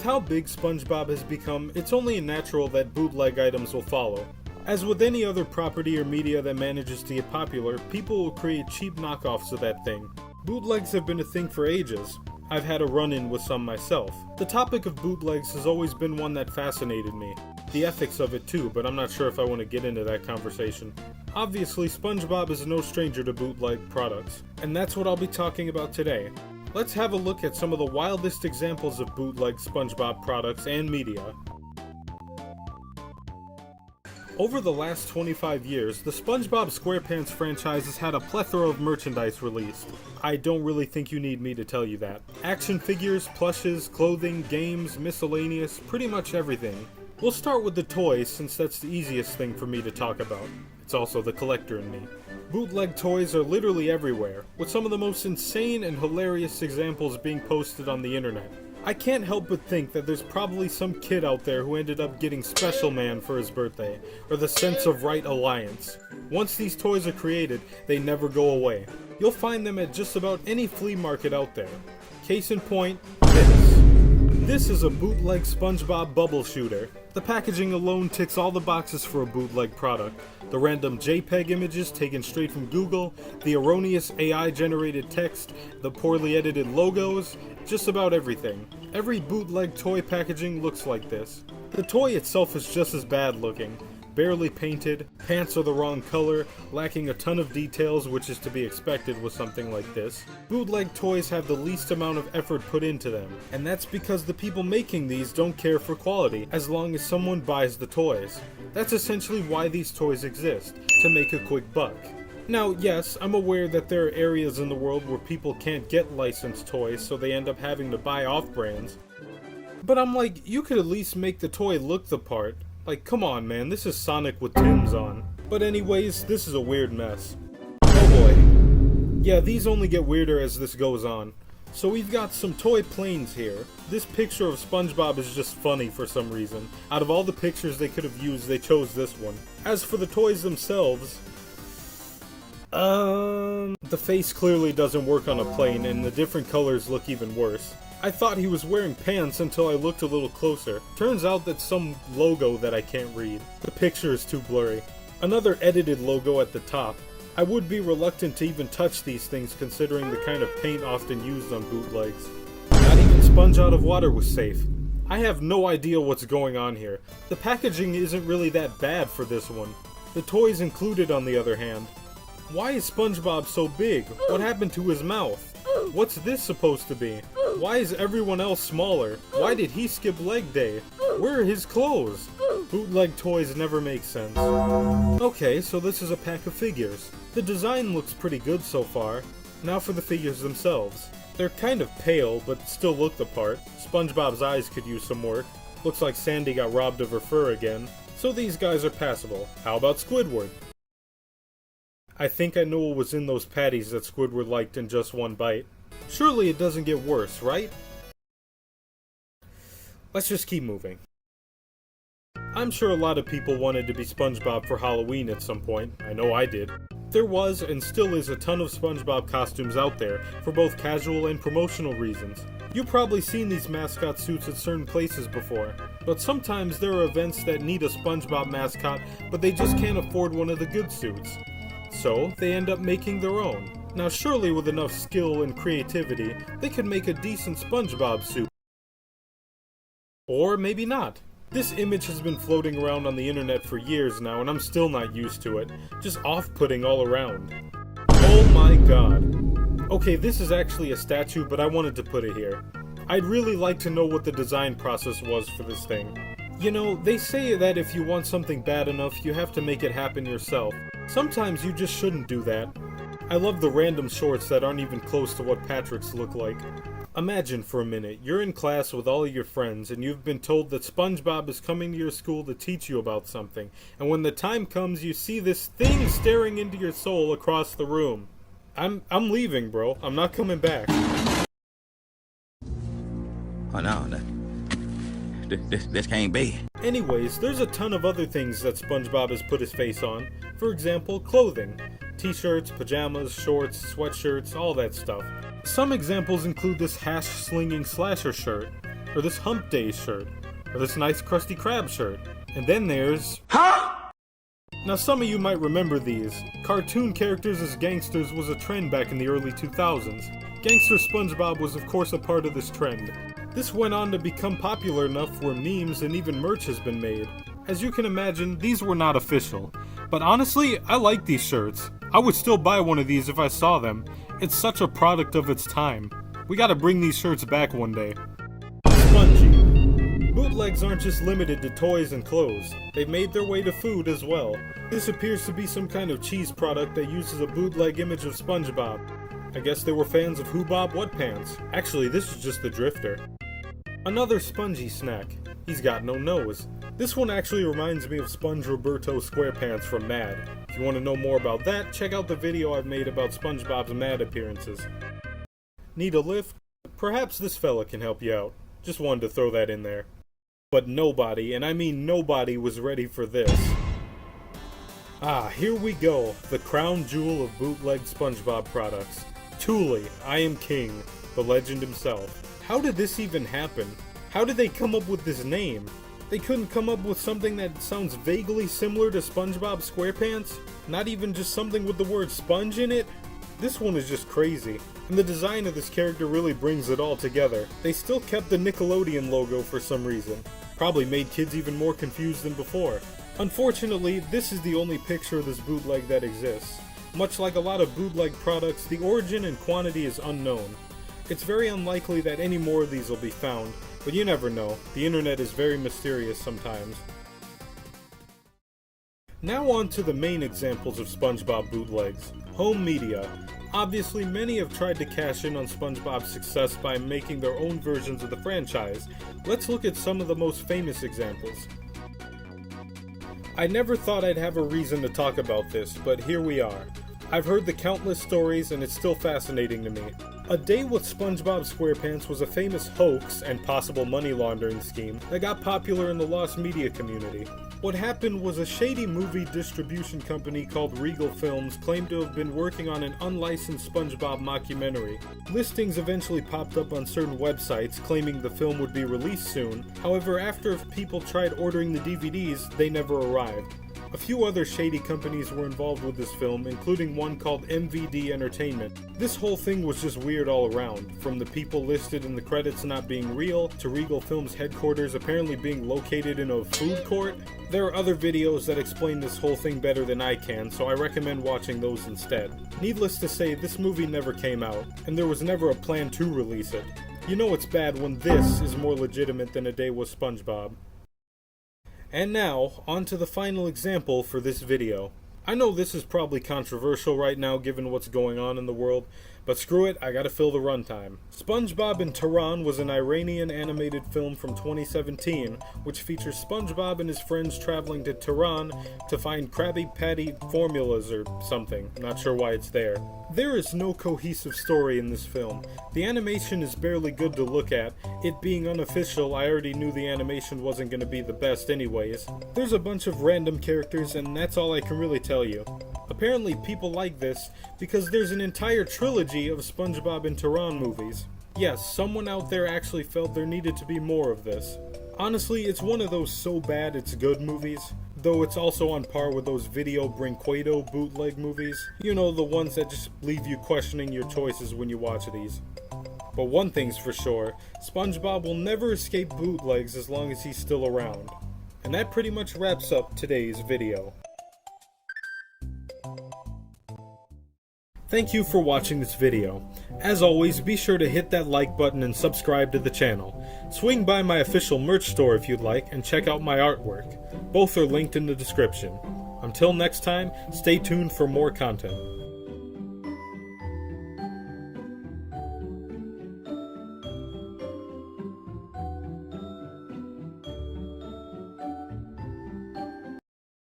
how big SpongeBob has become, it's only natural that bootleg items will follow. As with any other property or media that manages to get popular, people will create cheap knockoffs of that thing. Bootlegs have been a thing for ages. I've had a run-in with some myself. The topic of bootlegs has always been one that fascinated me. The ethics of it too, but I'm not sure if I want to get into that conversation. Obviously, SpongeBob is no stranger to bootleg products, and that's what I'll be talking about today. Let's have a look at some of the wildest examples of bootleg SpongeBob products and media. Over the last 25 years, the SpongeBob SquarePants franchise has had a plethora of merchandise released. I don't really think you need me to tell you that. Action figures, plushes, clothing, games, miscellaneous, pretty much everything. We'll start with the toys since that's the easiest thing for me to talk about. It's also the collector in me. Bootleg toys are literally everywhere, with some of the most insane and hilarious examples being posted on the internet. I can't help but think that there's probably some kid out there who ended up getting Special Man for his birthday, or the Sense of Right Alliance. Once these toys are created, they never go away. You'll find them at just about any flea market out there. Case in point, this. This is a bootleg SpongeBob bubble shooter. The packaging alone ticks all the boxes for a bootleg product. The random JPEG images taken straight from Google, the erroneous AI-generated text, the poorly edited logos, just about everything. Every bootleg toy packaging looks like this. The toy itself is just as bad looking. Barely painted, pants are the wrong color, lacking a ton of details, which is to be expected with something like this. Bootleg toys have the least amount of effort put into them, and that's because the people making these don't care for quality, as long as someone buys the toys. That's essentially why these toys exist, to make a quick buck. Now, yes, I'm aware that there are areas in the world where people can't get licensed toys, so they end up having to buy off-brands. But I'm like, you could at least make the toy look the part. Like, come on man, this is Sonic with Tim's on. But anyways, this is a weird mess. Oh boy. Yeah, these only get weirder as this goes on. So we've got some toy planes here. This picture of SpongeBob is just funny for some reason. Out of all the pictures they could have used, they chose this one. As for the toys themselves, the face clearly doesn't work on a plane, and the different colors look even worse. I thought he was wearing pants until I looked a little closer. Turns out that's some logo that I can't read. The picture is too blurry. Another edited logo at the top. I would be reluctant to even touch these things considering the kind of paint often used on bootlegs. Not even Sponge Out of Water was safe. I have no idea what's going on here. The packaging isn't really that bad for this one. The toys included, on the other hand. Why is SpongeBob so big? What happened to his mouth? What's this supposed to be? Why is everyone else smaller? Why did he skip leg day? Where are his clothes? Bootleg toys never make sense. Okay, so this is a pack of figures. The design looks pretty good so far. Now for the figures themselves. They're kind of pale, but still look the part. SpongeBob's eyes could use some work. Looks like Sandy got robbed of her fur again. So these guys are passable. How about Squidward? I think I know what was in those patties that Squidward liked in just one bite. Surely it doesn't get worse, right? Let's just keep moving. I'm sure a lot of people wanted to be SpongeBob for Halloween at some point. I know I did. There was, and still is, a ton of SpongeBob costumes out there, for both casual and promotional reasons. You've probably seen these mascot suits at certain places before, but sometimes there are events that need a SpongeBob mascot, but they just can't afford one of the good suits. So, they end up making their own. Now surely with enough skill and creativity, they could make a decent SpongeBob suit. Or maybe not. This image has been floating around on the internet for years now, and I'm still not used to it. Just off-putting all around. Oh my god. Okay, this is actually a statue, but I wanted to put it here. I'd really like to know what the design process was for this thing. You know, they say that if you want something bad enough, you have to make it happen yourself. Sometimes you just shouldn't do that. I love the random shorts that aren't even close to what Patrick's look like. Imagine for a minute, you're in class with all of your friends and you've been told that SpongeBob is coming to your school to teach you about something, and when the time comes you see this thing staring into your soul across the room. I'm leaving, bro. I'm not coming back. Oh no, this can't be. Anyways, there's a ton of other things that SpongeBob has put his face on. For example, clothing. T-shirts, pajamas, shorts, sweatshirts, all that stuff. Some examples include this hash-slinging slasher shirt. or this Hump Day shirt, or this nice Krusty Krab shirt. And then there's... Now some of you might remember these. Cartoon characters as gangsters was a trend back in the early 2000s. Gangster SpongeBob was of course a part of this trend. This went on to become popular enough where memes and even merch has been made. As you can imagine, these were not official. But honestly, I like these shirts. I would still buy one of these if I saw them. It's such a product of its time. We gotta bring these shirts back one day. Spongy. Bootlegs aren't just limited to toys and clothes. They've made their way to food as well. This appears to be some kind of cheese product that uses a bootleg image of SpongeBob. I guess they were fans of Who Bob What Pants. Actually, this is just the Drifter. Another spongy snack. He's got no nose. This one actually reminds me of Sponge Roberto SquarePants from Mad. If you want to know more about that, check out the video I've made about SpongeBob's Mad appearances. Need a lift? Perhaps this fella can help you out. Just wanted to throw that in there. But nobody, and I mean nobody, was ready for this. Ah, here we go, the crown jewel of bootleg SpongeBob products. Tulie, I am king, the legend himself. How did this even happen? How did they come up with this name? They couldn't come up with something that sounds vaguely similar to SpongeBob SquarePants? Not even just something with the word sponge in it? This one is just crazy. And the design of this character really brings it all together. They still kept the Nickelodeon logo for some reason. Probably made kids even more confused than before. Unfortunately, this is the only picture of this bootleg that exists. Much like a lot of bootleg products, the origin and quantity is unknown. It's very unlikely that any more of these will be found, but you never know. The internet is very mysterious sometimes. Now on to the main examples of SpongeBob bootlegs. Home media. Obviously, many have tried to cash in on SpongeBob's success by making their own versions of the franchise. Let's look at some of the most famous examples. I never thought I'd have a reason to talk about this, but here we are. I've heard the countless stories and it's still fascinating to me. A Day with SpongeBob SquarePants was a famous hoax and possible money laundering scheme that got popular in the lost media community. What happened was a shady movie distribution company called Regal Films claimed to have been working on an unlicensed SpongeBob mockumentary. Listings eventually popped up on certain websites claiming the film would be released soon. However, after people tried ordering the DVDs, they never arrived. A few other shady companies were involved with this film, including one called MVD Entertainment. This whole thing was just weird all around, from the people listed in the credits not being real, to Regal Films headquarters apparently being located in a food court. There are other videos that explain this whole thing better than I can, so I recommend watching those instead. Needless to say, this movie never came out, and there was never a plan to release it. You know it's bad when this is more legitimate than A Day with SpongeBob. And now, on to the final example for this video. I know this is probably controversial right now given what's going on in the world, but screw it, I gotta fill the runtime. SpongeBob in Tehran was an Iranian animated film from 2017, which features SpongeBob and his friends traveling to Tehran to find Krabby Patty formulas or something. Not sure why it's there. There is no cohesive story in this film. The animation is barely good to look at. It being unofficial, I already knew the animation wasn't going to be the best anyways. There's a bunch of random characters and that's all I can really tell you. Apparently people like this because there's an entire trilogy of SpongeBob in Tehran movies. Yes, someone out there actually felt there needed to be more of this. Honestly, it's one of those so bad it's good movies, though it's also on par with those Video Brinquedo bootleg movies. You know, the ones that just leave you questioning your choices when you watch these. But one thing's for sure, SpongeBob will never escape bootlegs as long as he's still around. And that pretty much wraps up today's video. Thank you for watching this video. As always, be sure to hit that like button and subscribe to the channel. Swing by my official merch store if you'd like and check out my artwork. Both are linked in the description. Until next time, stay tuned for more content.